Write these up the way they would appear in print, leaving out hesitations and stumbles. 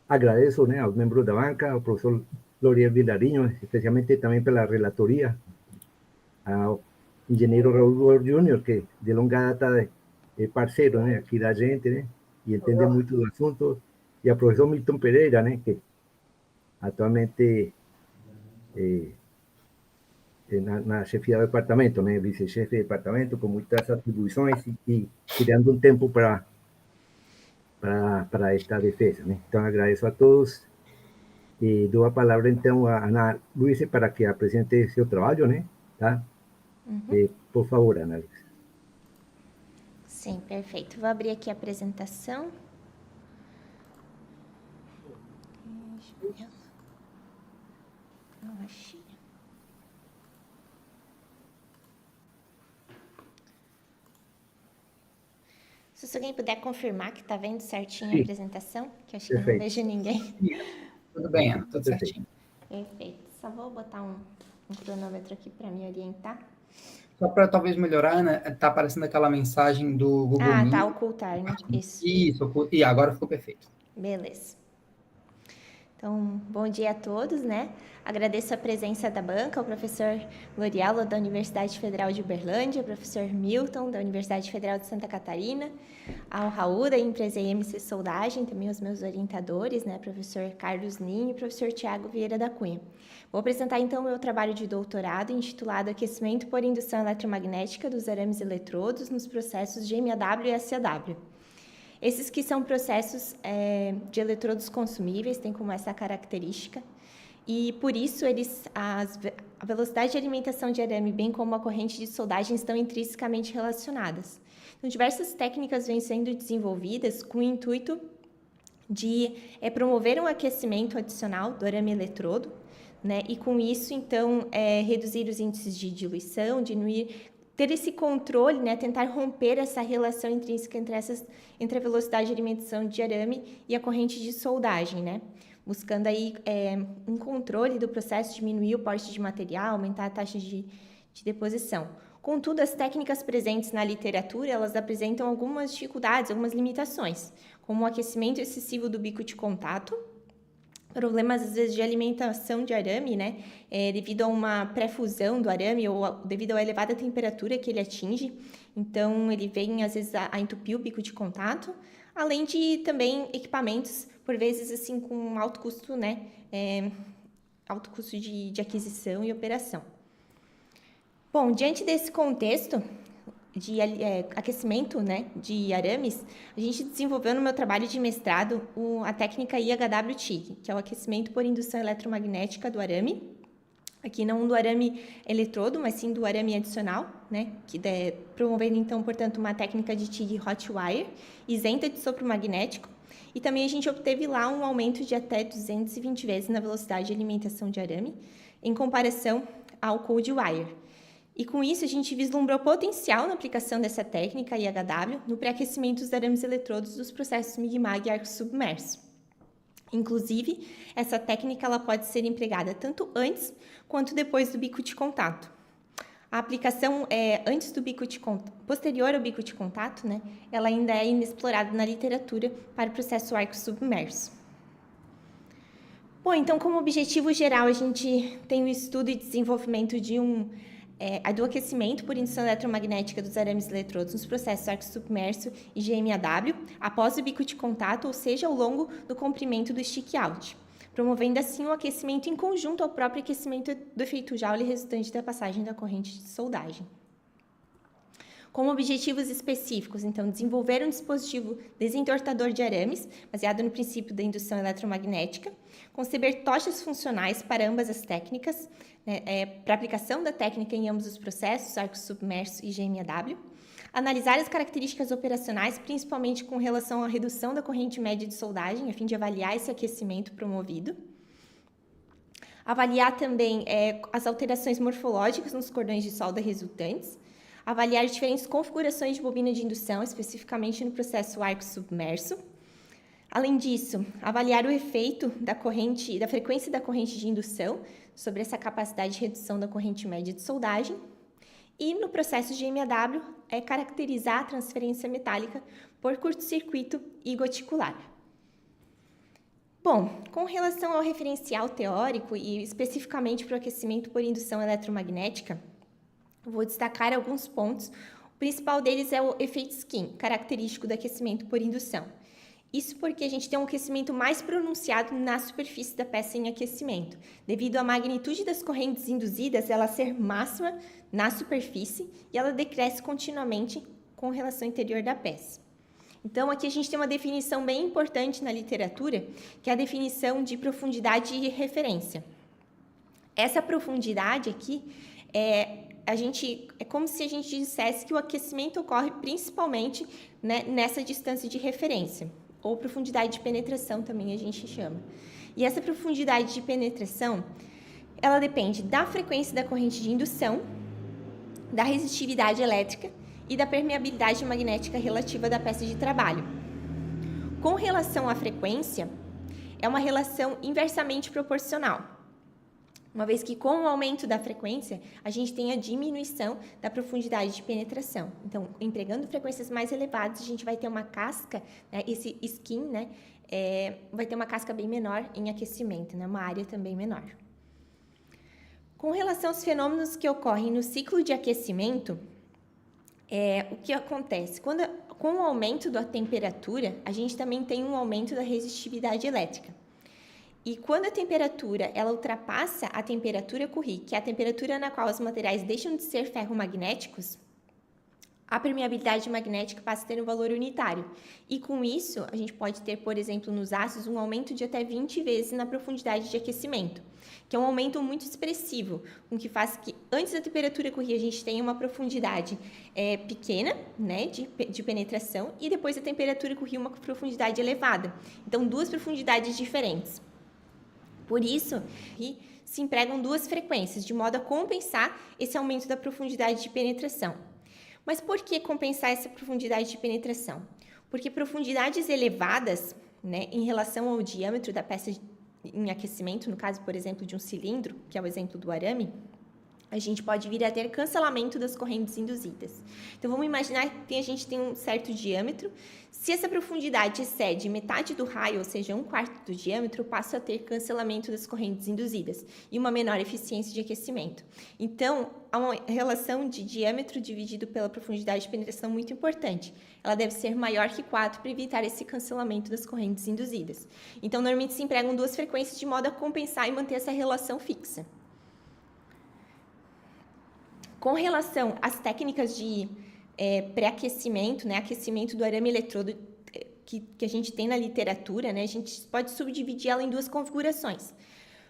agradeço, né, aos membros da banca, ao professor Loriel Vilarinho, especialmente também pela relatoria, ao engenheiro Raul Góes Júnior, que de longa data é parceiro, né, aqui da gente, né, e entende muito do assunto, e ao professor Milton Pereira, né, que atualmente eh, na chefia do departamento, né, vice-chefe de departamento, com muitas atribuições e criando um tempo para esta defesa, né. Então, agradeço a todos e dou a palavra, então, a Ana Luisa para que apresente seu trabalho, né, tá? Por favor, Ana Luisa. Sim, perfeito. Vou abrir aqui a apresentação. Não achei. Se alguém puder confirmar que está vendo certinho a apresentação, que eu acho que eu não vejo ninguém. Tudo bem, Ana, tudo Perfeito. certinho. Perfeito. Só vou botar um cronômetro aqui para me orientar. Só para talvez melhorar, Ana, tá aparecendo aquela mensagem do Google Meet. Tá, ocultar, né? Isso. E agora ficou perfeito. Beleza. Então, bom dia a todos, né? Agradeço a presença da banca, ao professor Loriel, da Universidade Federal de Uberlândia, ao professor Milton, da Universidade Federal de Santa Catarina, ao Raul, da empresa IMC Soldagem, também os meus orientadores, né? Professor Carlos Ninho e professor Tiago Vieira da Cunha. Vou apresentar, então, o meu trabalho de doutorado, intitulado Aquecimento por Indução Eletromagnética dos Arames Eletrodos nos processos GMAW e SAW. Esses que são processos de eletrodos consumíveis, têm como essa característica, e por isso a velocidade de alimentação de arame, bem como a corrente de soldagem, estão intrinsecamente relacionadas. Então, diversas técnicas vêm sendo desenvolvidas com o intuito de promover um aquecimento adicional do arame eletrodo, né? E com isso, então, reduzir os índices de diluição, diminuir, ter esse controle, né, tentar romper essa relação intrínseca entre a velocidade de alimentação de arame e a corrente de soldagem, né, buscando aí um controle do processo, diminuir o porte de material, aumentar a taxa de deposição. Contudo, as técnicas presentes na literatura, elas apresentam algumas dificuldades, algumas limitações, como o aquecimento excessivo do bico de contato, problemas, às vezes, de alimentação de arame, né, devido a uma pré-fusão do arame ou devido à elevada temperatura que ele atinge. Então, ele vem, às vezes, a entupir o bico de contato, além de também equipamentos, por vezes, assim, com alto custo, né, alto custo de aquisição e operação. Bom, diante desse contexto de aquecimento, né, de arames, a gente desenvolveu no meu trabalho de mestrado a técnica IHW-TIG, que é o aquecimento por indução eletromagnética do arame, aqui não do arame eletrodo, mas sim do arame adicional, né, promovendo então, portanto, uma técnica de TIG hot wire, isenta de sopro magnético, e também a gente obteve lá um aumento de até 220 vezes na velocidade de alimentação de arame, em comparação ao cold wire. E com isso, a gente vislumbrou potencial na aplicação dessa técnica IHW no pré-aquecimento dos arames eletrodos dos processos MIG-MAG e arco submerso. Inclusive, essa técnica ela pode ser empregada tanto antes quanto depois do bico de contato. A aplicação antes do bico de contato, posterior ao bico de contato, né, ela ainda é inexplorada na literatura para o processo arco submerso. Bom, então, como objetivo geral, a gente tem o estudo e desenvolvimento do aquecimento por indução eletromagnética dos arames eletrodos nos processos arco submerso e GMAW após o bico de contato, ou seja, ao longo do comprimento do stick-out, promovendo assim o aquecimento em conjunto ao próprio aquecimento do efeito Joule resultante da passagem da corrente de soldagem. Como objetivos específicos, então, desenvolver um dispositivo desentortador de arames, baseado no princípio da indução eletromagnética, conceber tochas funcionais para ambas as técnicas, né, para aplicação da técnica em ambos os processos, arco submerso e GMAW, analisar as características operacionais, principalmente com relação à redução da corrente média de soldagem, a fim de avaliar esse aquecimento promovido, avaliar também as alterações morfológicas nos cordões de solda resultantes, avaliar diferentes configurações de bobina de indução, especificamente no processo arco submerso. Além disso, avaliar o efeito da frequência da corrente de indução sobre essa capacidade de redução da corrente média de soldagem. E no processo de GMAW, caracterizar a transferência metálica por curto-circuito e goticular. Bom, com relação ao referencial teórico e especificamente para o aquecimento por indução eletromagnética, vou destacar alguns pontos. O principal deles é o efeito skin, característico do aquecimento por indução. Isso porque a gente tem um aquecimento mais pronunciado na superfície da peça em aquecimento, devido à magnitude das correntes induzidas ela ser máxima na superfície e ela decresce continuamente com relação ao interior da peça. Então, aqui a gente tem uma definição bem importante na literatura, que é a definição de profundidade de referência. Essa profundidade aqui é como se a gente dissesse que o aquecimento ocorre principalmente, né, nessa distância de referência, ou profundidade de penetração também a gente chama. E essa profundidade de penetração, ela depende da frequência da corrente de indução, da resistividade elétrica e da permeabilidade magnética relativa da peça de trabalho. Com relação à frequência, é uma relação inversamente proporcional, uma vez que com o aumento da frequência, a gente tem a diminuição da profundidade de penetração. Então, empregando frequências mais elevadas, a gente vai ter uma casca, né, esse skin, né, vai ter uma casca bem menor em aquecimento, né, uma área também menor. Com relação aos fenômenos que ocorrem no ciclo de aquecimento, o que acontece? Com o aumento da temperatura, a gente também tem um aumento da resistividade elétrica. E quando a temperatura ela ultrapassa a temperatura Curie, que é a temperatura na qual os materiais deixam de ser ferromagnéticos, a permeabilidade magnética passa a ter um valor unitário. E com isso, a gente pode ter, por exemplo, nos ácidos, um aumento de até 20 vezes na profundidade de aquecimento, que é um aumento muito expressivo, o que faz que antes da temperatura Curie a gente tenha uma profundidade pequena, né, de penetração, e depois da temperatura Curie uma profundidade elevada. Então, duas profundidades diferentes. Por isso, se empregam duas frequências, de modo a compensar esse aumento da profundidade de penetração. Mas por que compensar essa profundidade de penetração? Porque profundidades elevadas, né, em relação ao diâmetro da peça em aquecimento, no caso, por exemplo, de um cilindro, que é o exemplo do arame, a gente pode vir a ter cancelamento das correntes induzidas. Então, vamos imaginar que a gente tem um certo diâmetro. Se essa profundidade excede metade do raio, ou seja, 1/4 do diâmetro, passa a ter cancelamento das correntes induzidas e uma menor eficiência de aquecimento. Então, há uma relação de diâmetro dividido pela profundidade de penetração muito importante. Ela deve ser maior que 4 para evitar esse cancelamento das correntes induzidas. Então, normalmente se empregam duas frequências de modo a compensar e manter essa relação fixa. Com relação às técnicas de pré-aquecimento, né, aquecimento do arame eletrodo que a gente tem na literatura, né, a gente pode subdividir ela em duas configurações.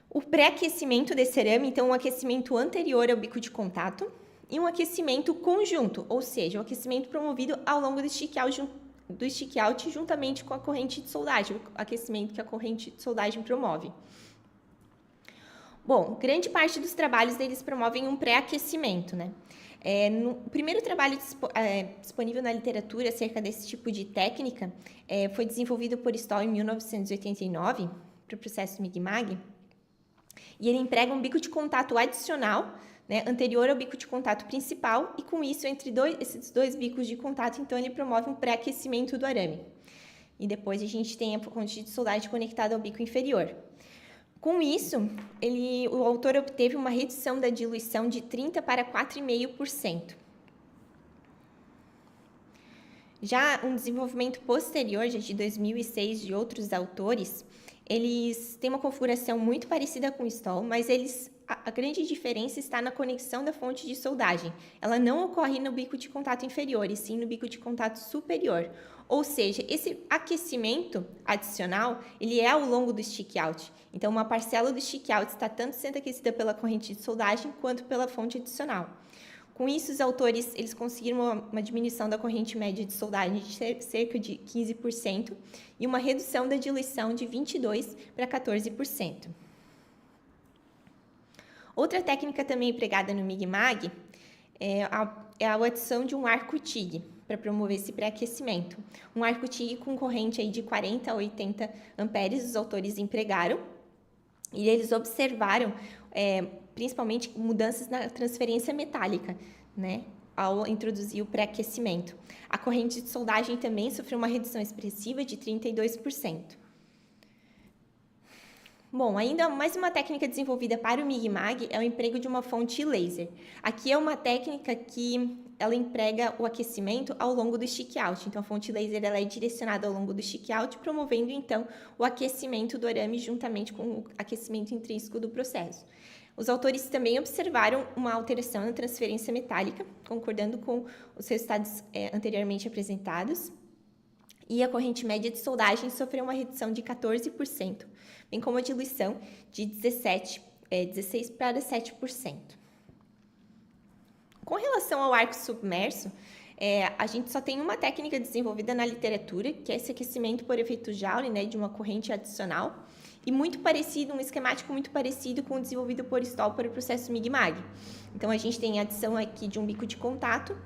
O pré-aquecimento desse arame, então, um aquecimento anterior ao bico de contato, e um aquecimento conjunto, ou seja, o aquecimento promovido ao longo do stick out juntamente com a corrente de soldagem, o aquecimento que a corrente de soldagem promove. Bom, grande parte dos trabalhos deles promovem um pré-aquecimento, né? No primeiro trabalho disponível na literatura acerca desse tipo de técnica foi desenvolvido por Stoll em 1989 para o processo Mig-Mag, e ele emprega um bico de contato adicional, né, anterior ao bico de contato principal, e com isso, entre esses dois bicos de contato, então ele promove um pré-aquecimento do arame. E depois a gente tem a corrente de soldagem conectada ao bico inferior. Com isso, o autor obteve uma redução da diluição de 30% para 4,5%. Já um desenvolvimento posterior, já de 2006, de outros autores, eles têm uma configuração muito parecida com o Stoll, mas a grande diferença está na conexão da fonte de soldagem. Ela não ocorre no bico de contato inferior, e sim no bico de contato superior. Ou seja, esse aquecimento adicional, ele é ao longo do stick-out. Então, uma parcela do stick-out está tanto sendo aquecida pela corrente de soldagem quanto pela fonte adicional. Com isso, os autores eles conseguiram uma diminuição da corrente média de soldagem de cerca de 15% e uma redução da diluição de 22% para 14%. Outra técnica também empregada no Mig-Mag é a adição de um arco TIG para promover esse pré-aquecimento. Um arco TIG com corrente aí de 40 a 80 amperes, os autores empregaram, e eles observaram principalmente mudanças na transferência metálica, né, ao introduzir o pré-aquecimento. A corrente de soldagem também sofreu uma redução expressiva de 32%. Bom, ainda mais uma técnica desenvolvida para o MIG-MAG é o emprego de uma fonte laser. Aqui é uma técnica que ela emprega o aquecimento ao longo do stick-out. Então, a fonte laser ela é direcionada ao longo do stick-out, promovendo, então, o aquecimento do arame juntamente com o aquecimento intrínseco do processo. Os autores também observaram uma alteração na transferência metálica, concordando com os resultados anteriormente apresentados. E a corrente média de soldagem sofreu uma redução de 14%, bem como a diluição de 16 para 7%. Com relação ao arco submerso, a gente só tem uma técnica desenvolvida na literatura, que é esse aquecimento por efeito Joule, né, de uma corrente adicional, e muito parecido, um esquemático muito parecido com o desenvolvido por Stoll para o processo MIG-MAG. Então, a gente tem a adição aqui de um bico de contato,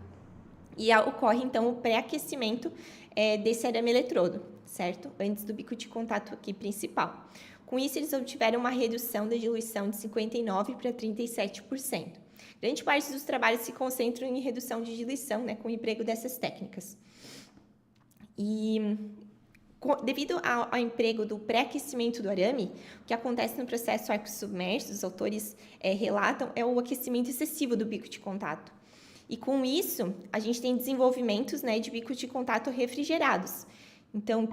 e ocorre, então, o pré-aquecimento desse arame eletrodo, certo? Antes do bico de contato aqui principal. Com isso, eles obtiveram uma redução da diluição de 59% para 37%. Grande parte dos trabalhos se concentram em redução de diluição, né, com o emprego dessas técnicas. E devido ao emprego do pré-aquecimento do arame, o que acontece no processo arco submerso, os autores relatam, é o aquecimento excessivo do bico de contato. E com isso, a gente tem desenvolvimentos, né, de bicos de contato refrigerados. Então,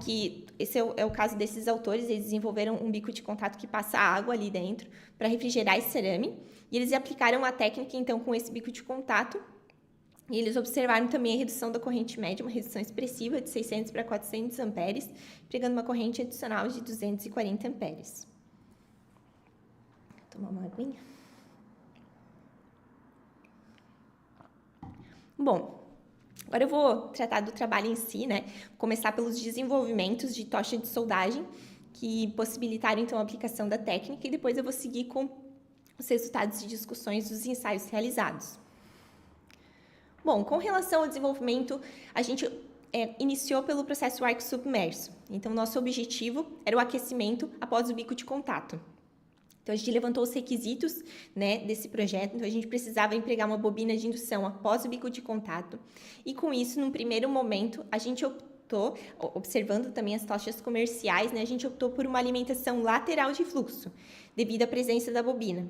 esse é o caso desses autores, eles desenvolveram um bico de contato que passa água ali dentro para refrigerar esse arame. E eles aplicaram a técnica, então, com esse bico de contato. E eles observaram também a redução da corrente média, uma redução expressiva de 600 para 400 amperes, pegando uma corrente adicional de 240 amperes. Vou tomar uma aguinha. Bom, agora eu vou tratar do trabalho em si, né? Vou começar pelos desenvolvimentos de tocha de soldagem, que possibilitaram, então, a aplicação da técnica, e depois eu vou seguir com os resultados de discussões dos ensaios realizados. Bom, com relação ao desenvolvimento, a gente iniciou pelo processo arco submerso. Então, nosso objetivo era o aquecimento após o bico de contato. Então, a gente levantou os requisitos, né, desse projeto. Então, a gente precisava empregar uma bobina de indução após o bico de contato. E, com isso, num primeiro momento, a gente optou, observando também as tochas comerciais, né, a gente optou por uma alimentação lateral de fluxo, devido à presença da bobina.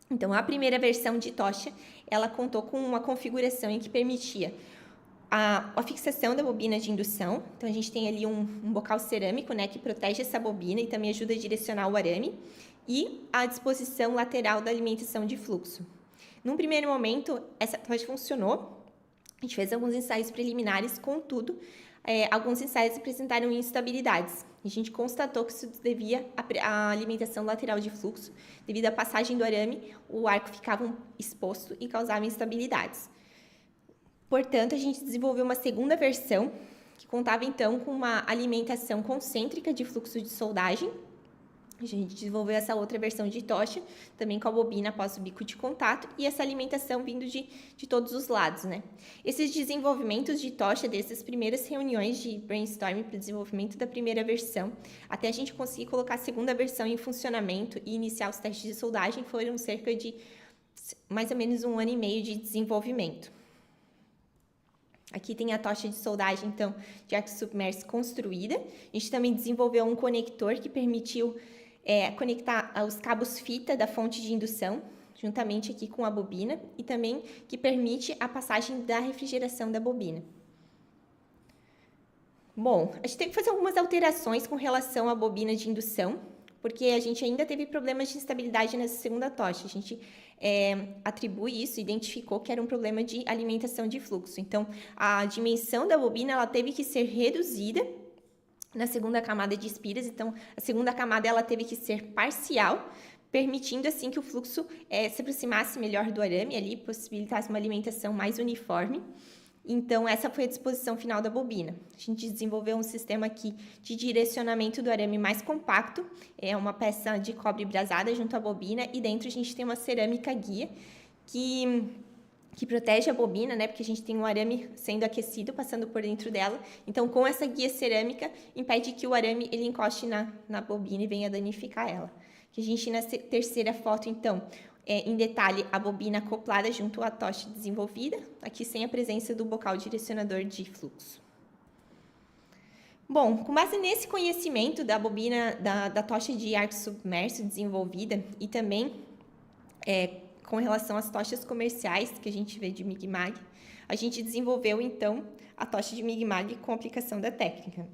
Então, a primeira versão de tocha, ela contou com uma configuração em que permitia a fixação da bobina de indução. Então, a gente tem ali um bocal cerâmico, né, que protege essa bobina e também ajuda a direcionar o arame, e a disposição lateral da alimentação de fluxo. Num primeiro momento, essa tocha funcionou. A gente fez alguns ensaios preliminares, contudo, alguns ensaios apresentaram instabilidades. A gente constatou que isso devia à alimentação lateral de fluxo. Devido à passagem do arame, o arco ficava exposto e causava instabilidades. Portanto, a gente desenvolveu uma segunda versão, que contava, então, com uma alimentação concêntrica de fluxo de soldagem. A gente desenvolveu essa outra versão de tocha, também com a bobina após o bico de contato, e essa alimentação vindo de todos os lados, né? Esses desenvolvimentos de tocha, dessas primeiras reuniões de brainstorming para o desenvolvimento da primeira versão, até a gente conseguir colocar a segunda versão em funcionamento e iniciar os testes de soldagem, foram cerca de mais ou menos 1 ano e meio de desenvolvimento. Aqui tem a tocha de soldagem, então, de arco submerso construída. A gente também desenvolveu um conector que permitiu conectar os cabos fita da fonte de indução, juntamente aqui com a bobina, e também que permite a passagem da refrigeração da bobina. Bom, a gente teve que fazer algumas alterações com relação à bobina de indução, porque a gente ainda teve problemas de instabilidade nessa segunda tocha. A gente atribui isso, identificou que era um problema de alimentação de fluxo. Então, a dimensão da bobina ela teve que ser reduzida na segunda camada de espiras. Então, a segunda camada ela teve que ser parcial, permitindo assim que o fluxo se aproximasse melhor do arame, ali possibilitasse uma alimentação mais uniforme. Então, essa foi a disposição final da bobina. A gente desenvolveu um sistema aqui de direcionamento do arame mais compacto, é uma peça de cobre brasada junto à bobina, e dentro a gente tem uma cerâmica guia que protege a bobina, né, porque a gente tem um arame sendo aquecido, passando por dentro dela. Então, com essa guia cerâmica, impede que o arame ele encoste na bobina e venha danificar ela. Que a gente, na terceira foto, então, em detalhe, a bobina acoplada junto à tocha desenvolvida, aqui sem a presença do bocal direcionador de fluxo. Bom, com base nesse conhecimento da bobina da tocha de arco submerso desenvolvida e também com relação às tochas comerciais que a gente vê de Mig-Mag, a gente desenvolveu então a tocha de Mig-Mag com aplicação da técnica.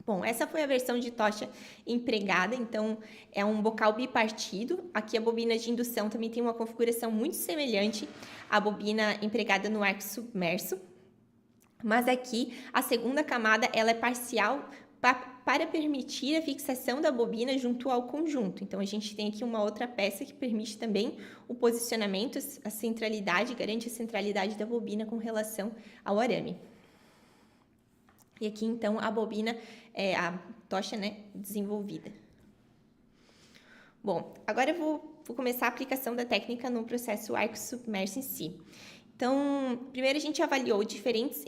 Bom, essa foi a versão de tocha empregada, então é um bocal bipartido. Aqui a bobina de indução também tem uma configuração muito semelhante à bobina empregada no arco submerso, mas aqui a segunda camada ela é parcial para permitir a fixação da bobina junto ao conjunto. Então a gente tem aqui uma outra peça que permite também o posicionamento, a centralidade, garante a centralidade da bobina com relação ao arame. E aqui, então, a bobina, a tocha, né, desenvolvida. Bom, agora eu vou começar a aplicação da técnica no processo arco submerso em si. Então, primeiro a gente avaliou diferentes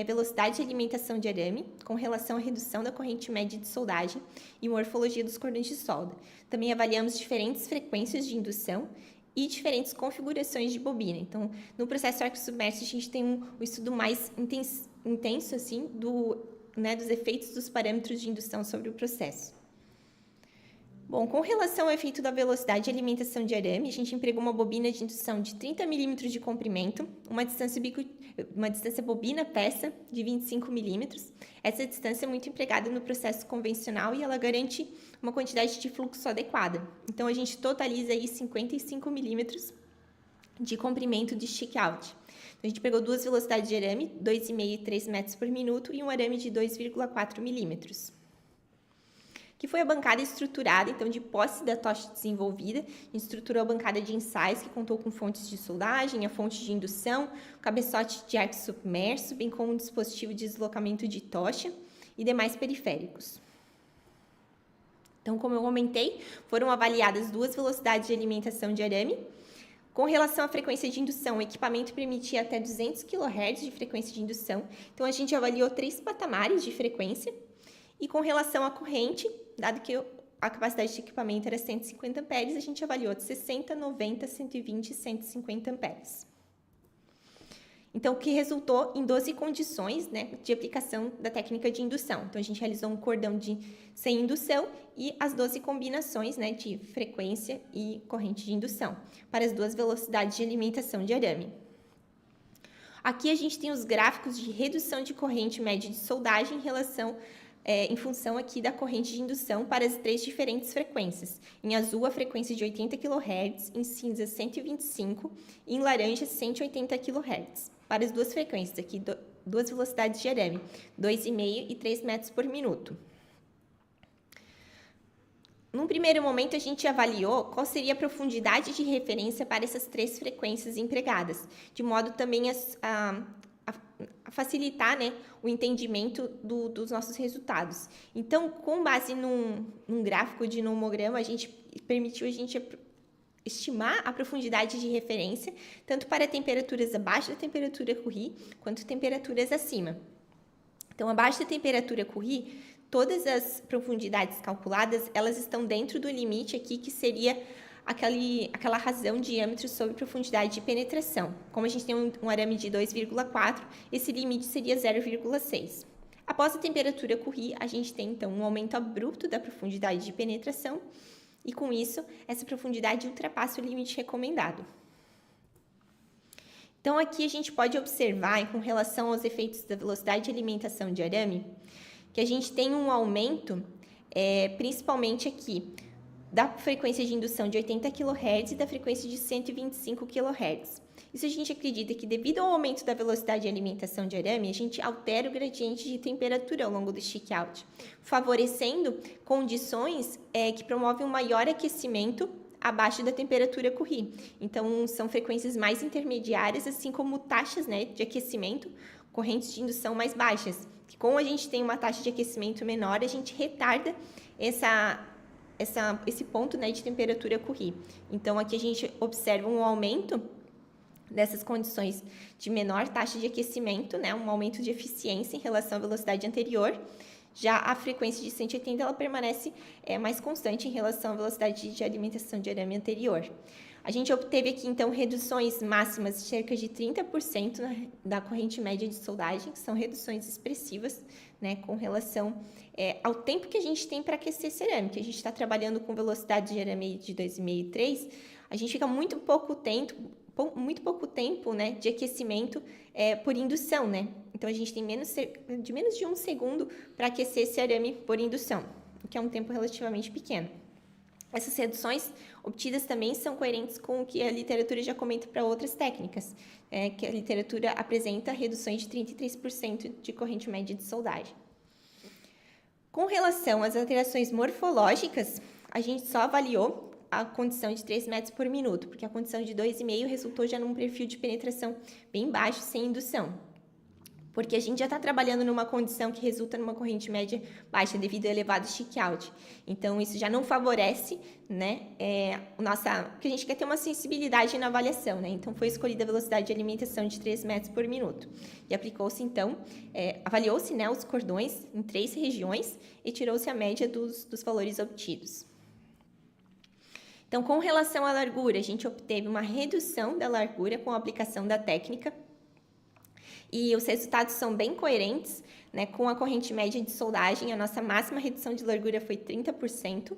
velocidades de alimentação de arame com relação à redução da corrente média de soldagem e morfologia dos cordões de solda. Também avaliamos diferentes frequências de indução e diferentes configurações de bobina. Então, no processo arco submerso, a gente tem um estudo mais intenso assim, dos efeitos dos parâmetros de indução sobre o processo. Bom, com relação ao efeito da velocidade de alimentação de arame, a gente empregou uma bobina de indução de 30 mm de comprimento, uma distância bobina-peça de 25 mm. Essa distância é muito empregada no processo convencional e ela garante uma quantidade de fluxo adequada. Então, a gente totaliza aí 55 mm de comprimento de stick-out. Então, a gente pegou duas velocidades de arame, 2,5 e 3 metros por minuto, e um arame de 2,4 milímetros. Que foi a bancada estruturada, então, de posse da tocha desenvolvida. A gente estruturou a bancada de ensaios, que contou com fontes de soldagem, a fonte de indução, o cabeçote de arco submerso, bem como um dispositivo de deslocamento de tocha e demais periféricos. Então, como eu comentei, foram avaliadas duas velocidades de alimentação de arame. Com relação à frequência de indução, o equipamento permitia até 200 kHz de frequência de indução. Então, a gente avaliou 3 patamares de frequência. E com relação à corrente, dado que a capacidade de equipamento era 150 amperes, a gente avaliou de 60, 90, 120 e 150 amperes. Então, o que resultou em 12 condições, né, de aplicação da técnica de indução. Então, a gente realizou um cordão sem indução e as 12 combinações, né, de frequência e corrente de indução para as duas velocidades de alimentação de arame. Aqui a gente tem os gráficos de redução de corrente média de soldagem em função aqui da corrente de indução para as 3 diferentes frequências. Em azul, a frequência de 80 kHz, em cinza, 125 e em laranja, 180 kHz. Para as duas frequências, aqui, duas velocidades de arame, 2,5 e 3 metros por minuto. Num primeiro momento, a gente avaliou qual seria a profundidade de referência para essas 3 frequências empregadas, de modo também a facilitar, né, o entendimento dos nossos resultados. Então, com base num gráfico de nomograma, permitiu a gente estimar a profundidade de referência, tanto para temperaturas abaixo da temperatura Curie, quanto temperaturas acima. Então, abaixo da temperatura Curie, todas as profundidades calculadas, elas estão dentro do limite aqui, que seria aquela razão de diâmetro sobre profundidade de penetração. Como a gente tem um arame de 2,4, esse limite seria 0,6. Após a temperatura Curie, a gente tem, então, um aumento abrupto da profundidade de penetração e, com isso, essa profundidade ultrapassa o limite recomendado. Então, aqui a gente pode observar, com relação aos efeitos da velocidade de alimentação de arame, que a gente tem um aumento, principalmente aqui, da frequência de indução de 80 kHz e da frequência de 125 kHz. Isso a gente acredita que, devido ao aumento da velocidade de alimentação de arame, a gente altera o gradiente de temperatura ao longo do stick-out, favorecendo condições que promovem um maior aquecimento abaixo da temperatura Curie. Então, são frequências mais intermediárias, assim como taxas, né, de aquecimento, correntes de indução mais baixas. Que, como a gente tem uma taxa de aquecimento menor, a gente retarda esse ponto, né, de temperatura Curie. Então, aqui a gente observa um aumento dessas condições de menor taxa de aquecimento, né, um aumento de eficiência em relação à velocidade anterior. Já a frequência de 180 ela permanece mais constante em relação à velocidade de alimentação de arame anterior. A gente obteve aqui, então, reduções máximas de cerca de 30% da corrente média de soldagem, que são reduções expressivas, né, com relação ao tempo que a gente tem para aquecer cerâmica. A gente está trabalhando com velocidade de arame de 2,5 e 3, a gente fica muito pouco tempo, né, de aquecimento por indução, né? Então, a gente tem menos de 1 segundo para aquecer esse arame por indução, o que é um tempo relativamente pequeno. Essas reduções obtidas também são coerentes com o que a literatura já comenta para outras técnicas, que a literatura apresenta reduções de 33% de corrente média de soldagem. Com relação às alterações morfológicas, a gente só avaliou a condição de 3 metros por minuto, porque a condição de 2,5 resultou já num perfil de penetração bem baixo, sem indução. Porque a gente já está trabalhando numa condição que resulta numa corrente média baixa devido ao elevado stick-out. Então, isso já não favorece, né, porque a gente quer ter uma sensibilidade na avaliação, né? Então, foi escolhida a velocidade de alimentação de 3 metros por minuto. E aplicou-se, então, avaliou-se, né, os cordões em 3 regiões e tirou-se a média dos valores obtidos. Então, com relação à largura, a gente obteve uma redução da largura com a aplicação da técnica, e os resultados são bem coerentes, né, com a corrente média de soldagem. A nossa máxima redução de largura foi 30%.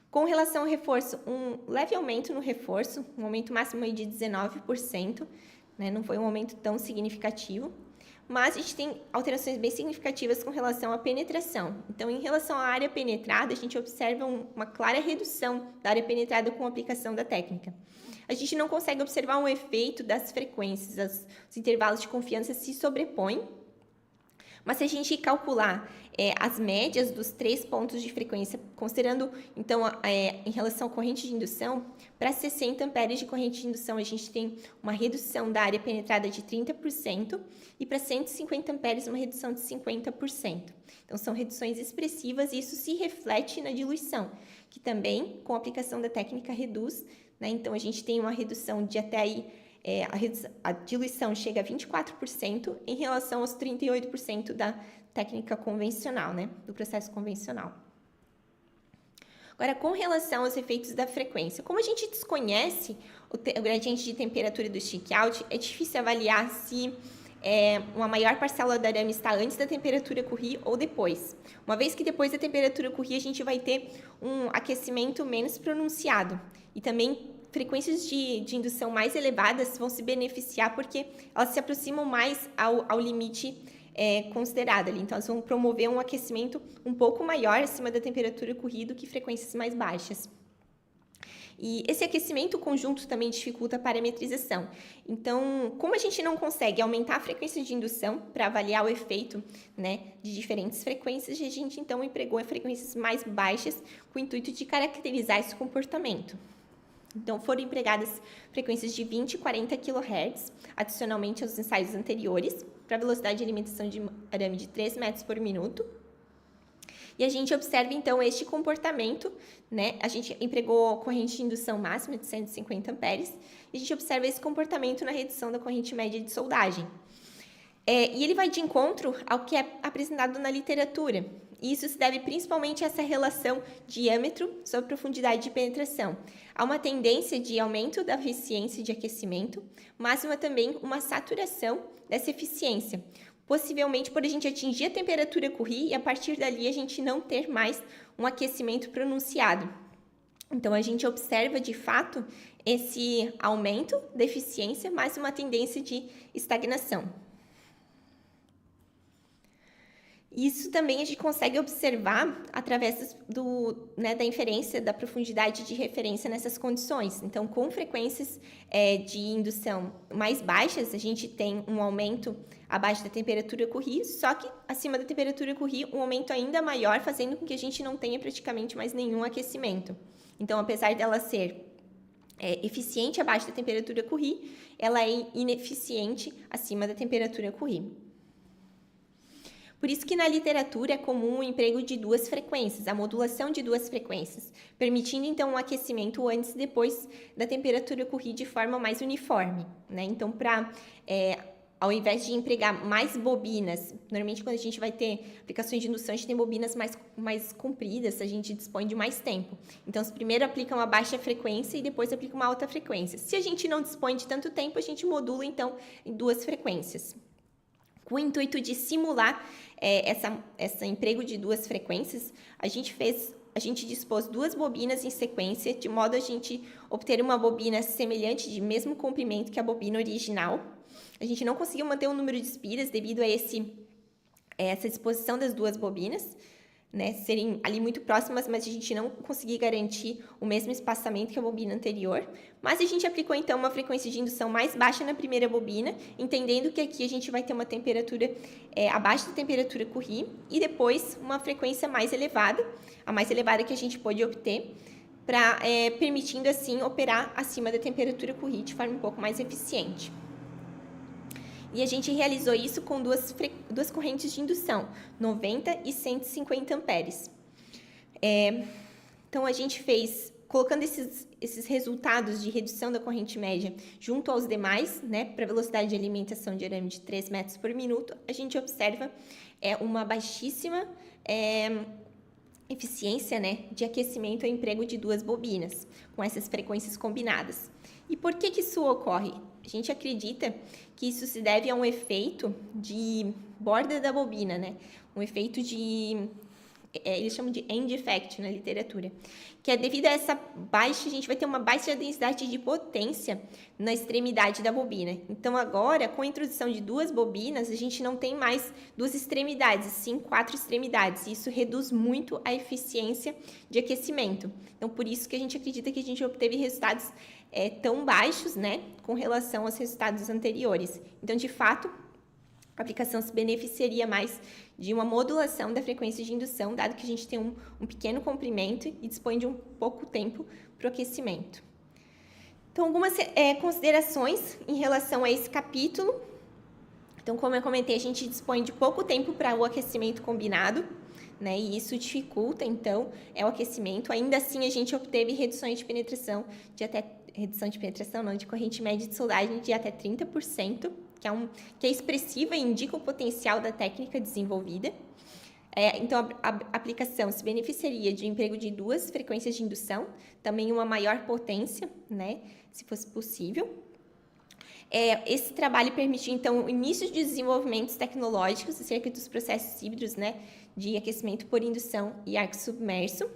Com relação ao reforço, um leve aumento no reforço, um aumento máximo aí de 19%, né, não foi um aumento tão significativo. Mas a gente tem alterações bem significativas com relação à penetração. Então, em relação à área penetrada, a gente observa uma clara redução da área penetrada com a aplicação da técnica. A gente não consegue observar um efeito das frequências, os intervalos de confiança se sobrepõem, mas se a gente calcular as médias dos 3 pontos de frequência, considerando, então, em relação à corrente de indução, para 60 amperes de corrente de indução, a gente tem uma redução da área penetrada de 30% e para 150 amperes, uma redução de 50%. Então, são reduções expressivas e isso se reflete na diluição, que também, com a aplicação da técnica, reduz, né? Então, a gente tem uma redução de até aí, a diluição chega a 24% em relação aos 38% da técnica convencional, né? Do processo convencional. Agora, com relação aos efeitos da frequência, como a gente desconhece o gradiente de temperatura do stick-out, é difícil avaliar se uma maior parcela do arame está antes da temperatura Curie ou depois. Uma vez que depois da temperatura Curie a gente vai ter um aquecimento menos pronunciado e também frequências de indução mais elevadas vão se beneficiar porque elas se aproximam mais ao limite considerado ali. Então, elas vão promover um aquecimento um pouco maior acima da temperatura Curie do que frequências mais baixas. E esse aquecimento conjunto também dificulta a parametrização. Então, como a gente não consegue aumentar a frequência de indução para avaliar o efeito, né, de diferentes frequências, a gente então empregou frequências mais baixas com o intuito de caracterizar esse comportamento. Então, foram empregadas frequências de 20 e 40 kHz, adicionalmente aos ensaios anteriores, para velocidade de alimentação de arame de 3 metros por minuto. E a gente observa, então, este comportamento, né? A gente empregou corrente de indução máxima de 150 amperes, e a gente observa esse comportamento na redução da corrente média de soldagem. E ele vai de encontro ao que é apresentado na literatura. E isso se deve principalmente a essa relação diâmetro sobre profundidade de penetração. Há uma tendência de aumento da eficiência de aquecimento, mas também uma saturação dessa eficiência, possivelmente por a gente atingir a temperatura Curie e a partir dali a gente não ter mais um aquecimento pronunciado. Então, a gente observa, de fato, esse aumento da eficiência, mas uma tendência de estagnação. Isso também a gente consegue observar através da inferência da profundidade de referência nessas condições. Então, com frequências de indução mais baixas, a gente tem um aumento abaixo da temperatura Curie, só que acima da temperatura Curie, um aumento ainda maior, fazendo com que a gente não tenha praticamente mais nenhum aquecimento. Então, apesar dela ser eficiente abaixo da temperatura Curie, ela é ineficiente acima da temperatura Curie. Por isso que na literatura é comum o emprego de 2 frequências, a modulação de 2 frequências, permitindo então um aquecimento antes e depois da temperatura Curie de forma mais uniforme, né? Então, para ao invés de empregar mais bobinas, normalmente quando a gente vai ter aplicações de indução, a gente tem bobinas mais compridas, a gente dispõe de mais tempo. Então, se primeiro aplica uma baixa frequência e depois aplica uma alta frequência. Se a gente não dispõe de tanto tempo, a gente modula, então, em 2 frequências. Com o intuito de simular esse emprego de 2 frequências, a gente dispôs 2 bobinas em sequência, de modo a gente obter uma bobina semelhante de mesmo comprimento que a bobina original. A gente não conseguiu manter o número de espiras devido a essa disposição das 2 bobinas, né, serem ali muito próximas, mas a gente não conseguiu garantir o mesmo espaçamento que a bobina anterior. Mas a gente aplicou, então, uma frequência de indução mais baixa na primeira bobina, entendendo que aqui a gente vai ter uma temperatura abaixo da temperatura Curie, e depois uma frequência mais elevada, a mais elevada que a gente pôde obter, permitindo, assim, operar acima da temperatura Curie de forma um pouco mais eficiente. E a gente realizou isso com duas correntes de indução, 90 e 150 amperes. Então, a gente fez, colocando esses resultados de redução da corrente média junto aos demais, né, para velocidade de alimentação de arame de 3 metros por minuto, a gente observa uma baixíssima eficiência, né, de aquecimento ao emprego de 2 bobinas, com essas frequências combinadas. E por que isso ocorre? A gente acredita que isso se deve a um efeito de borda da bobina, né? Um efeito eles chamam de end effect na literatura, que é devido a essa baixa, a gente vai ter uma baixa densidade de potência na extremidade da bobina. Então, agora, com a introdução de 2 bobinas, a gente não tem mais 2 extremidades, sim 4 extremidades. Isso reduz muito a eficiência de aquecimento. Então, por isso que a gente acredita que a gente obteve resultados tão baixos, né, com relação aos resultados anteriores. Então, de fato, a aplicação se beneficiaria mais de uma modulação da frequência de indução, dado que a gente tem um pequeno comprimento e dispõe de um pouco tempo para o aquecimento. Então, algumas considerações em relação a esse capítulo. Então, como eu comentei, a gente dispõe de pouco tempo para o aquecimento combinado, né, e isso dificulta, então, o aquecimento. Ainda assim, a gente obteve redução de penetração de corrente média de soldagem de até 30%, que é expressiva e indica o potencial da técnica desenvolvida. Então, a aplicação se beneficiaria de emprego de 2 frequências de indução, também uma maior potência, né, se fosse possível. Esse trabalho permitiu, então, o início de desenvolvimentos tecnológicos acerca dos processos híbridos, né, de aquecimento por indução e arco submerso.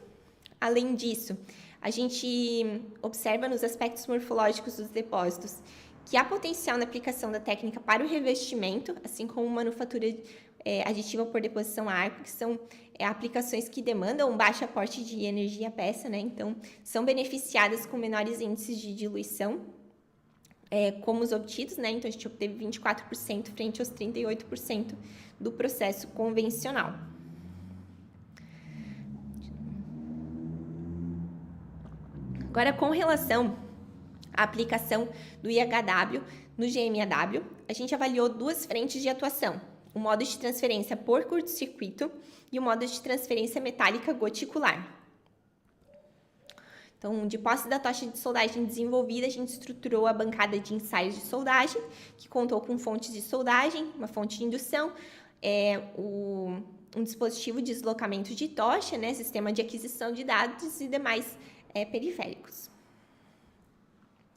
Além disso, a gente observa nos aspectos morfológicos dos depósitos que há potencial na aplicação da técnica para o revestimento, assim como manufatura aditiva por deposição a arco, que são aplicações que demandam um baixo aporte de energia à peça, né? Então, são beneficiadas com menores índices de diluição, como os obtidos, né? Então, a gente obteve 24% frente aos 38% do processo convencional. Agora, com relação a aplicação do IHW no GMAW, a gente avaliou 2 frentes de atuação, o modo de transferência por curto-circuito e o modo de transferência metálica goticular. Então, de posse da tocha de soldagem desenvolvida, a gente estruturou a bancada de ensaios de soldagem, que contou com fontes de soldagem, uma fonte de indução, um dispositivo de deslocamento de tocha, né, sistema de aquisição de dados e demais periféricos.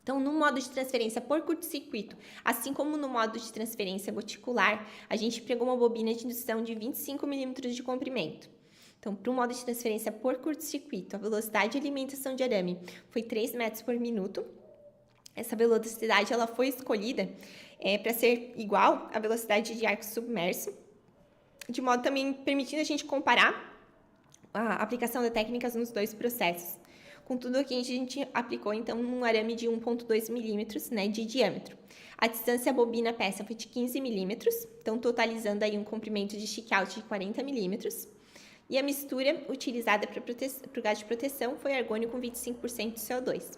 Então, no modo de transferência por curto-circuito, assim como no modo de transferência goticular, a gente pegou uma bobina de indução de 25 mm de comprimento. Então, para o modo de transferência por curto-circuito, a velocidade de alimentação de arame foi 3 metros por minuto. Essa velocidade ela foi escolhida para ser igual à velocidade de arco submerso, de modo também permitindo a gente comparar a aplicação de técnicas nos 2 processos. Contudo, aqui a gente aplicou, então, um arame de 1,2 milímetros, né, de diâmetro. A distância bobina-peça foi de 15 milímetros, então totalizando aí um comprimento de stick-out de 40 milímetros. E a mistura utilizada para o gás de proteção foi argônio com 25% de CO2.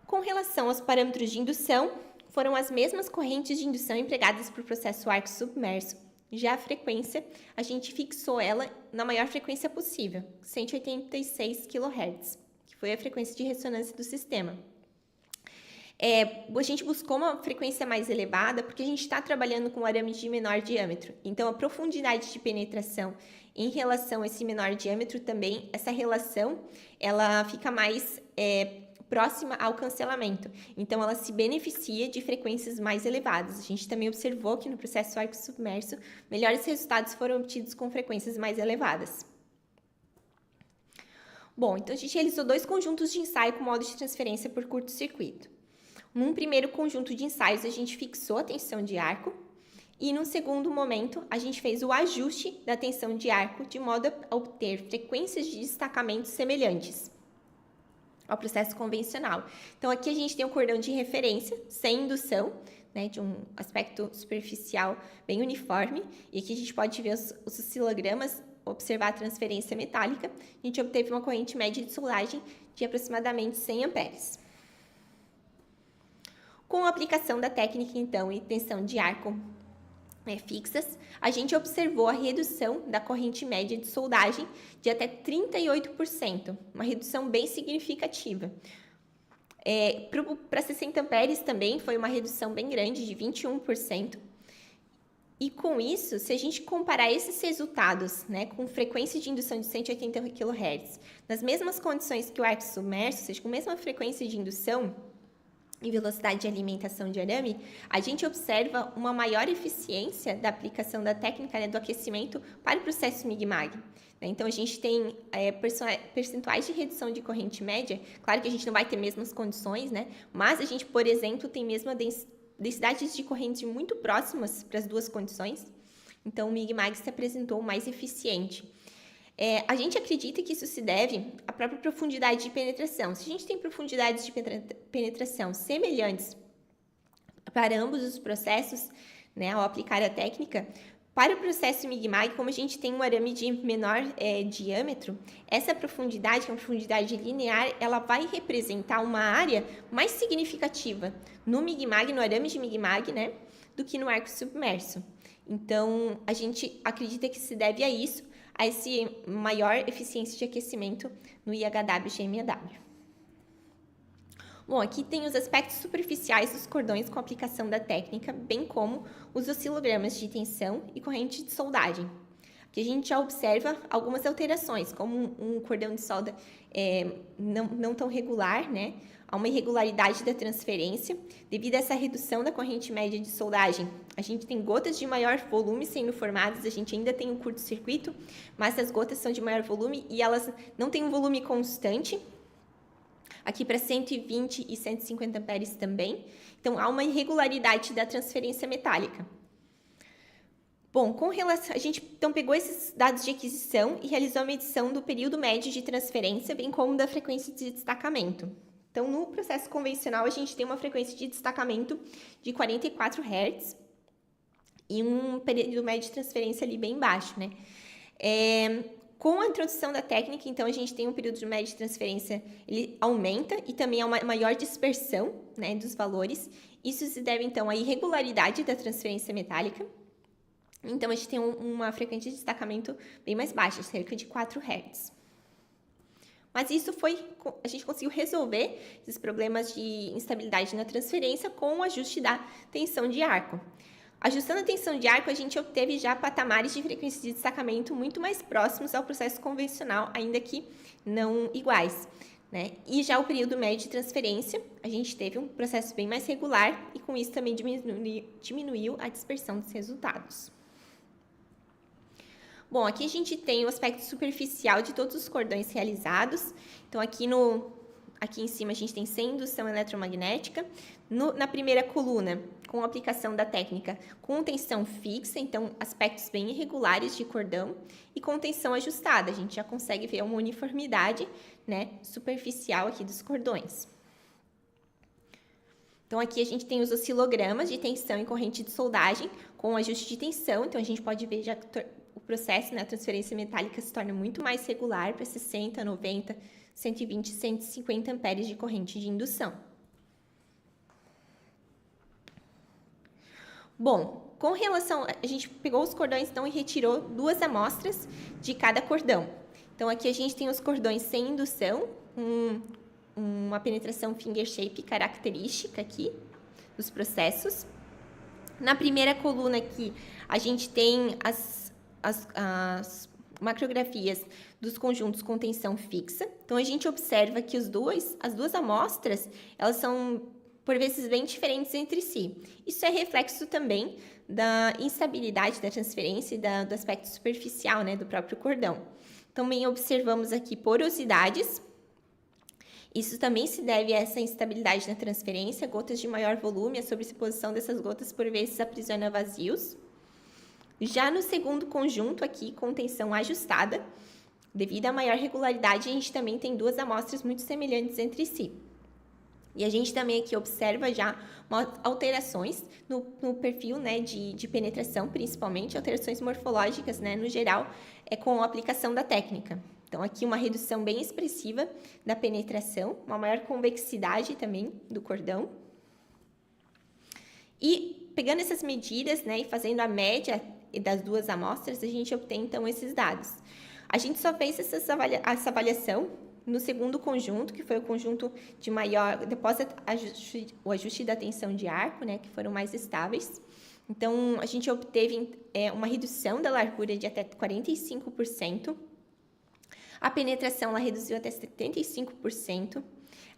Com relação aos parâmetros de indução, foram as mesmas correntes de indução empregadas para o processo arco submerso. Já a frequência, a gente fixou ela na maior frequência possível, 186 kHz. Que foi a frequência de ressonância do sistema. A gente buscou uma frequência mais elevada porque a gente está trabalhando com arame de menor diâmetro. Então, a profundidade de penetração em relação a esse menor diâmetro também, essa relação, ela fica mais próxima ao cancelamento. Então, ela se beneficia de frequências mais elevadas. A gente também observou que no processo arco submerso, melhores resultados foram obtidos com frequências mais elevadas. Bom, então a gente realizou 2 conjuntos de ensaio com modo de transferência por curto-circuito. Num primeiro conjunto de ensaios, a gente fixou a tensão de arco e num segundo momento, a gente fez o ajuste da tensão de arco de modo a obter frequências de destacamento semelhantes ao processo convencional. Então, aqui a gente tem um cordão de referência sem indução, né, de um aspecto superficial bem uniforme, e aqui a gente pode ver os oscilogramas, observar a transferência metálica. A gente obteve uma corrente média de soldagem de aproximadamente 100 amperes. Com a aplicação da técnica, então, e tensão de arco fixas, a gente observou a redução da corrente média de soldagem de até 38%, uma redução bem significativa. Para 60 amperes também foi uma redução bem grande, de 21%. E com isso, se a gente comparar esses resultados, né, com frequência de indução de 180 kHz, nas mesmas condições que o arco submerso, ou seja, com a mesma frequência de indução e velocidade de alimentação de arame, a gente observa uma maior eficiência da aplicação da técnica, né, do aquecimento para o processo MIG-MAG. Então, a gente tem percentuais de redução de corrente média. Claro que a gente não vai ter mesmas condições, né? Mas a gente, por exemplo, tem mesma densidades de corrente muito próximas para as duas condições. Então, o MIG-MAG se apresentou mais eficiente. A gente acredita que isso se deve à própria profundidade de penetração. Se a gente tem profundidades de penetração semelhantes para ambos os processos, né, ao aplicar a técnica, para o processo MIG-MAG, como a gente tem um arame de menor diâmetro, essa profundidade, que é uma profundidade linear, ela vai representar uma área mais significativa no MIG-MAG, no arame de MIG-MAG, né, do que no arco submerso. Então, a gente acredita que se deve a isso, a essa maior eficiência de aquecimento no IHW e GMAW. Bom, aqui tem os aspectos superficiais dos cordões com aplicação da técnica, bem como os oscilogramas de tensão e corrente de soldagem. Aqui a gente já observa algumas alterações, como um cordão de solda não tão regular, né? Há uma irregularidade da transferência. Devido a essa redução da corrente média de soldagem, a gente tem gotas de maior volume sendo formadas, a gente ainda tem um curto-circuito, mas as gotas são de maior volume e elas não têm um volume constante. Aqui para 120 e 150 amperes também. Então, há uma irregularidade da transferência metálica. Bom, com relação, a gente então pegou esses dados de aquisição e realizou a medição do período médio de transferência, bem como da frequência de destacamento. Então, no processo convencional, a gente tem uma frequência de destacamento de 44 Hz e um período médio de transferência ali bem baixo, né? Com a introdução da técnica, então, a gente tem um período de média de transferência, ele aumenta e também há uma maior dispersão, né, dos valores. Isso se deve, então, à irregularidade da transferência metálica. Então, a gente tem uma frequência de destacamento bem mais baixa, cerca de 4 Hz. Mas isso a gente conseguiu resolver esses problemas de instabilidade na transferência com o ajuste da tensão de arco. Ajustando a tensão de arco, a gente obteve já patamares de frequência de destacamento muito mais próximos ao processo convencional, ainda que não iguais, né? E já o período médio de transferência, a gente teve um processo bem mais regular e com isso também diminuiu a dispersão dos resultados. Bom, aqui a gente tem o aspecto superficial de todos os cordões realizados. Então, aqui em cima a gente tem sem indução eletromagnética. Na primeira coluna, com a aplicação da técnica com tensão fixa, então aspectos bem irregulares de cordão, e com tensão ajustada. A gente já consegue ver uma uniformidade, né, superficial aqui dos cordões. Então, aqui a gente tem os oscilogramas de tensão e corrente de soldagem com ajuste de tensão. Então, a gente pode ver já o processo, né, a transferência metálica se torna muito mais regular para 60, 90, 120, 150 amperes de corrente de indução. Bom, com relação, a gente pegou os cordões então e retirou 2 amostras de cada cordão. Então, aqui a gente tem os cordões sem indução, uma penetração finger shape característica aqui dos processos. Na primeira coluna aqui, a gente tem as macrografias dos conjuntos com tensão fixa. Então, a gente observa que as duas amostras, elas são, por vezes, bem diferentes entre si. Isso é reflexo também da instabilidade da transferência e do aspecto superficial, né, do próprio cordão. Também observamos aqui porosidades. Isso também se deve a essa instabilidade na transferência, gotas de maior volume, a sobreposição dessas gotas por vezes aprisiona vazios. Já no segundo conjunto aqui, com tensão ajustada, devido à maior regularidade, a gente também tem duas amostras muito semelhantes entre si. E a gente também aqui observa já alterações no perfil, né, de penetração, principalmente alterações morfológicas, né, no geral, com a aplicação da técnica. Então, aqui uma redução bem expressiva da penetração, uma maior convexidade também do cordão. E pegando essas medidas, né, e fazendo a média das duas amostras, a gente obtém, então, esses dados. A gente só fez essa avaliação no segundo conjunto, que foi o conjunto de maior, depois o ajuste da tensão de arco, né, que foram mais estáveis. Então, a gente obteve uma redução da largura de até 45%. A penetração ela reduziu até 75%.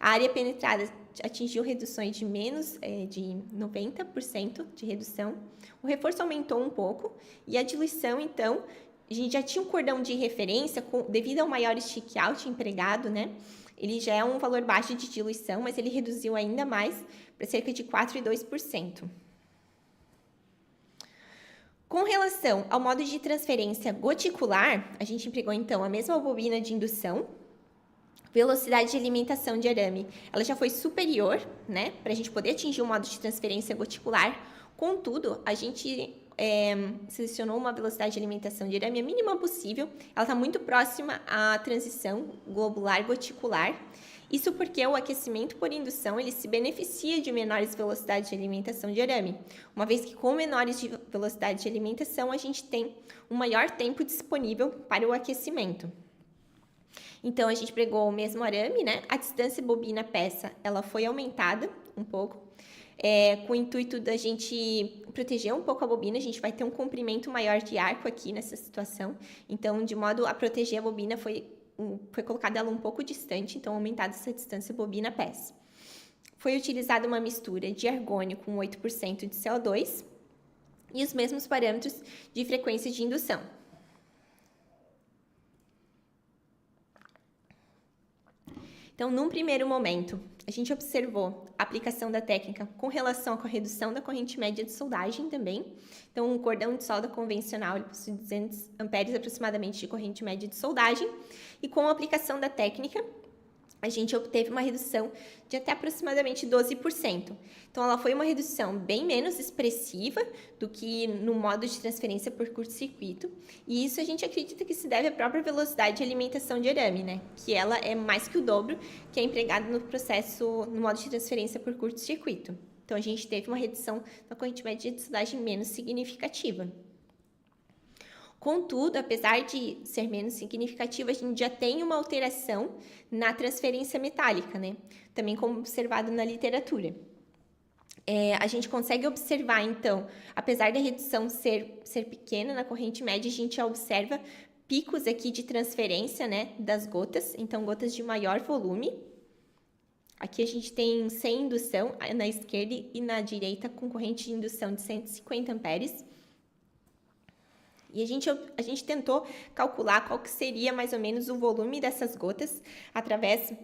A área penetrada atingiu reduções de menos de 90% de redução. O reforço aumentou um pouco e a diluição, então, a gente já tinha um cordão de referência devido ao maior stick out empregado, né? Ele já é um valor baixo de diluição, mas ele reduziu ainda mais para cerca de 4,2%. Com relação ao modo de transferência goticular, a gente empregou, então, a mesma bobina de indução. Velocidade de alimentação de arame, ela já foi superior, né, para a gente poder atingir o modo de transferência goticular. Contudo, a gente selecionou uma velocidade de alimentação de arame a mínima possível. Ela está muito próxima à transição globular-goticular. Isso porque o aquecimento por indução ele se beneficia de menores velocidades de alimentação de arame, uma vez que com menores de velocidade de alimentação a gente tem um maior tempo disponível para o aquecimento. Então, a gente pregou o mesmo arame, né? A distância bobina-peça, ela foi aumentada um pouco, com o intuito da gente proteger um pouco a bobina. A gente vai ter um comprimento maior de arco aqui nessa situação. Então, de modo a proteger a bobina, foi colocada ela um pouco distante, então aumentada essa distância bobina-peça. Foi utilizada uma mistura de argônio com 8% de CO2 e os mesmos parâmetros de frequência de indução. Então, num primeiro momento, a gente observou a aplicação da técnica com relação à redução da corrente média de soldagem também. Então, um cordão de solda convencional ele possui 200 amperes aproximadamente de corrente média de soldagem. E com a aplicação da técnica, a gente obteve uma redução de até aproximadamente 12%. Então, ela foi uma redução bem menos expressiva do que no modo de transferência por curto-circuito. E isso a gente acredita que se deve à própria velocidade de alimentação de arame, né? Que ela é mais que o dobro que é empregado no processo, no modo de transferência por curto-circuito. Então, a gente teve uma redução da corrente média de soldagem menos significativa. Contudo, apesar de ser menos significativa, a gente já tem uma alteração na transferência metálica, né? Também como observado na literatura. A gente consegue observar, então, apesar da redução ser pequena na corrente média, a gente já observa picos aqui de transferência, né, das gotas, então gotas de maior volume. Aqui a gente tem sem indução na esquerda e na direita com corrente de indução de 150 amperes. E a gente tentou calcular qual que seria mais ou menos o volume dessas gotas através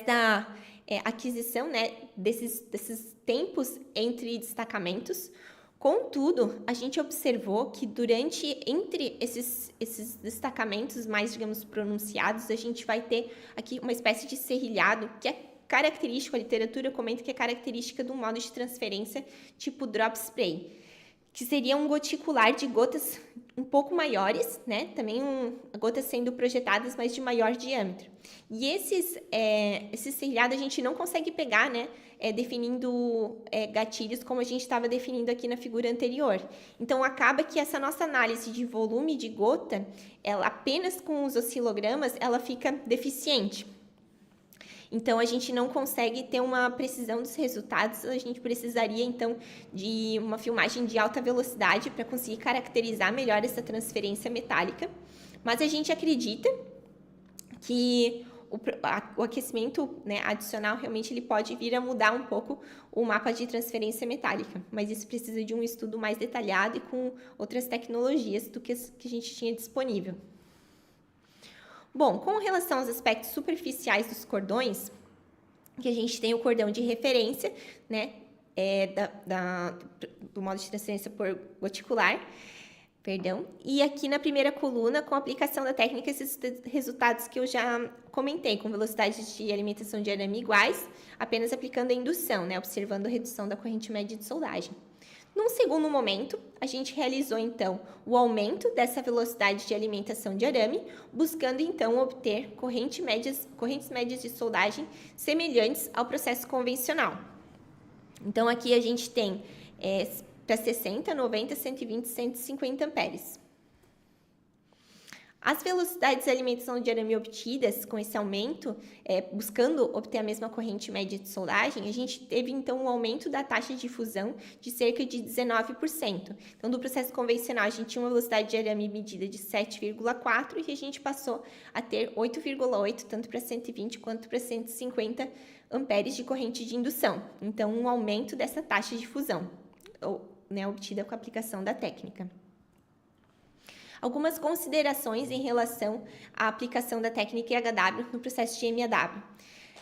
da aquisição, né, desses tempos entre destacamentos. Contudo, a gente observou que entre esses destacamentos mais, digamos, pronunciados, a gente vai ter aqui uma espécie de serrilhado que é característico, a literatura comenta que é característica do modo de transferência tipo drop spray, que seria um goticular de gotas um pouco maiores, né? Também gotas sendo projetadas, mas de maior diâmetro. E esse serrilhado a gente não consegue pegar, né? Definindo gatilhos como a gente estava definindo aqui na figura anterior. Então, acaba que essa nossa análise de volume de gota, ela apenas com os oscilogramas, ela fica deficiente. Então, a gente não consegue ter uma precisão dos resultados, a gente precisaria, então, de uma filmagem de alta velocidade para conseguir caracterizar melhor essa transferência metálica. Mas a gente acredita que o aquecimento, né, adicional, realmente, ele pode vir a mudar um pouco o mapa de transferência metálica, mas isso precisa de um estudo mais detalhado e com outras tecnologias do que a gente tinha disponível. Bom, com relação aos aspectos superficiais dos cordões, que a gente tem o cordão de referência, né, do modo de transferência por goticular, e aqui na primeira coluna, com a aplicação da técnica, esses resultados que eu já comentei, com velocidades de alimentação de arame iguais, apenas aplicando a indução, né, observando a redução da corrente média de soldagem. Num segundo momento, a gente realizou, então, o aumento dessa velocidade de alimentação de arame, buscando, então, obter correntes médias de soldagem semelhantes ao processo convencional. Então, aqui a gente tem para 60, 90, 120, 150 amperes. As velocidades de alimentação de arame obtidas com esse aumento, buscando obter a mesma corrente média de soldagem, a gente teve, então, um aumento da taxa de fusão de cerca de 19%. Então, do processo convencional, a gente tinha uma velocidade de arame medida de 7,4 e a gente passou a ter 8,8, tanto para 120 quanto para 150 amperes de corrente de indução. Então, um aumento dessa taxa de fusão, obtida com a aplicação da técnica. Algumas considerações em relação à aplicação da técnica IHW no processo de MAW.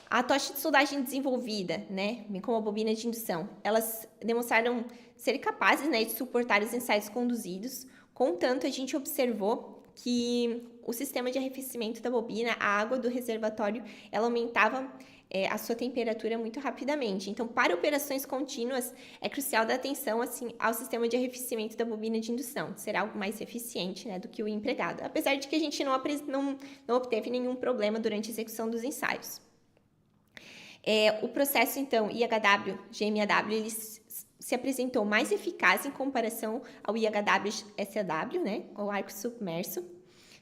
A tocha de soldagem desenvolvida, né, bem como a bobina de indução, elas demonstraram ser capazes, né, de suportar os ensaios conduzidos. Contanto, a gente observou que o sistema de arrefecimento da bobina, a água do reservatório, ela aumentava a sua temperatura muito rapidamente. Então, para operações contínuas, é crucial dar atenção assim, ao sistema de arrefecimento da bobina de indução. Será algo mais eficiente, né, do que o empregado, apesar de que a gente não obteve nenhum problema durante a execução dos ensaios. O processo, então, IHW-GMAW, ele se apresentou mais eficaz em comparação ao IHW-SAW, né, o arco submerso.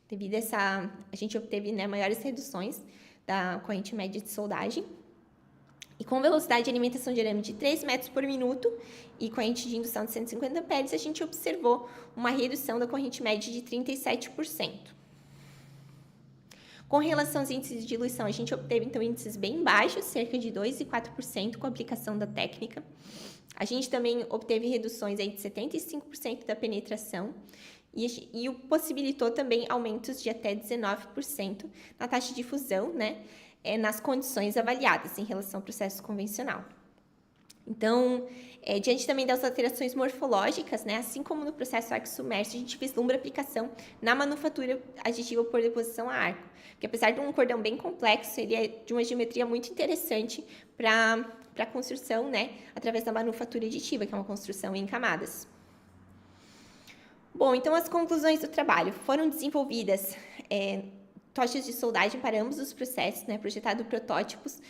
Devido a a gente obteve, né, maiores reduções da corrente média de soldagem. E com velocidade de alimentação de arame de 3 metros por minuto e corrente de indução de 150 amperes, a gente observou uma redução da corrente média de 37%. Com relação aos índices de diluição, a gente obteve, então, índices bem baixos, cerca de 2% e 4% com a aplicação da técnica. A gente também obteve reduções aí de 75% da penetração e possibilitou também aumentos de até 19% na taxa de fusão, né, nas condições avaliadas em relação ao processo convencional. Então, diante também das alterações morfológicas, né, assim como no processo arco submerso, a gente vislumbra aplicação na manufatura aditiva por deposição a arco, que apesar de um cordão bem complexo, ele é de uma geometria muito interessante para a construção, né, através da manufatura aditiva, que é uma construção em camadas. Bom, então as conclusões do trabalho. Foram desenvolvidas tochas de soldagem para ambos os processos, né, projetado protótipos,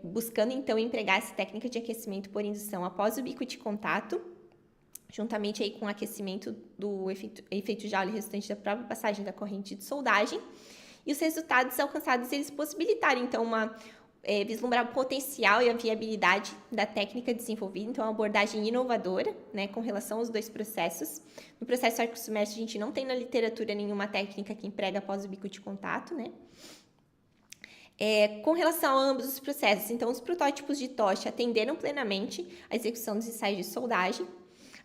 buscando então empregar essa técnica de aquecimento por indução após o bico de contato, juntamente aí com o aquecimento do efeito Joule resultante da própria passagem da corrente de soldagem. E os resultados alcançados, eles possibilitaram então vislumbrar o potencial e a viabilidade da técnica desenvolvida, então uma abordagem inovadora, né, com relação aos dois processos. No processo arco submerso, a gente não tem na literatura nenhuma técnica que emprega após o bico de contato, né. Com relação a ambos os processos, então os protótipos de tocha atenderam plenamente à execução dos ensaios de soldagem.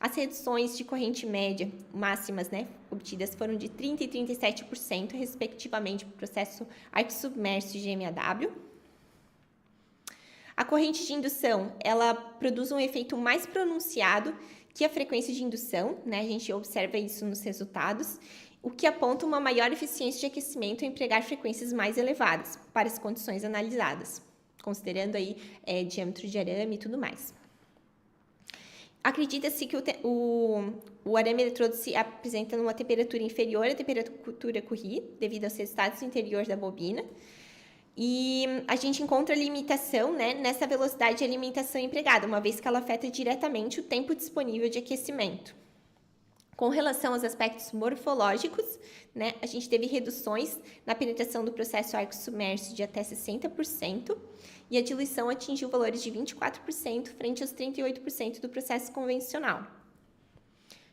As reduções de corrente média máximas, né, obtidas foram de 30% e 37%, respectivamente, para o processo arco submerso e GMAW. A corrente de indução, ela produz um efeito mais pronunciado que a frequência de indução, né? A gente observa isso nos resultados, o que aponta uma maior eficiência de aquecimento ao empregar frequências mais elevadas para as condições analisadas, considerando aí diâmetro de arame e tudo mais. Acredita-se que o arame eletrodo se apresenta numa temperatura inferior à temperatura Curie, devido aos resultados do interior da bobina. E a gente encontra limitação, né, nessa velocidade de alimentação empregada, uma vez que ela afeta diretamente o tempo disponível de aquecimento. Com relação aos aspectos morfológicos, né, a gente teve reduções na penetração do processo arco submerso de até 60%, e a diluição atingiu valores de 24% frente aos 38% do processo convencional.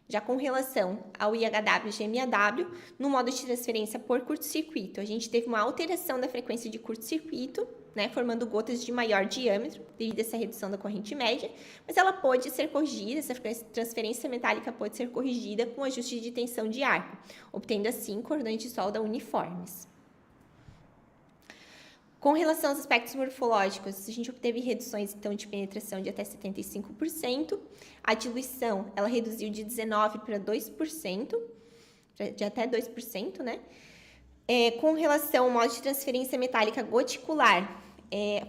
Já com relação ao IHW e GMAW, no modo de transferência por curto-circuito, a gente teve uma alteração da frequência de curto-circuito, né, formando gotas de maior diâmetro, devido a essa redução da corrente média, mas ela pode ser corrigida, essa transferência metálica pode ser corrigida com ajuste de tensão de arco, obtendo assim cordões de solda uniformes. Com relação aos aspectos morfológicos, a gente obteve reduções, então, de penetração de até 75%. A diluição, ela reduziu de 19% para 2%, de até 2%, né? Com relação ao modo de transferência metálica goticular,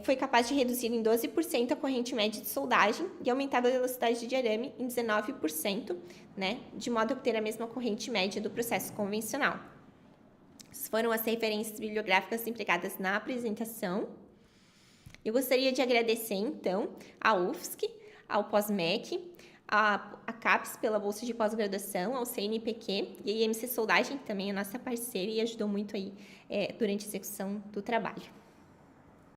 foi capaz de reduzir em 12% a corrente média de soldagem e aumentar a velocidade de arame em 19%, né? De modo a obter a mesma corrente média do processo convencional. Essas foram as referências bibliográficas empregadas na apresentação. Eu gostaria de agradecer, então, à UFSC, ao POSMEC, a CAPES pela bolsa de pós-graduação, ao CNPq e a IMC Soldagem, que também é nossa parceira e ajudou muito aí durante a execução do trabalho.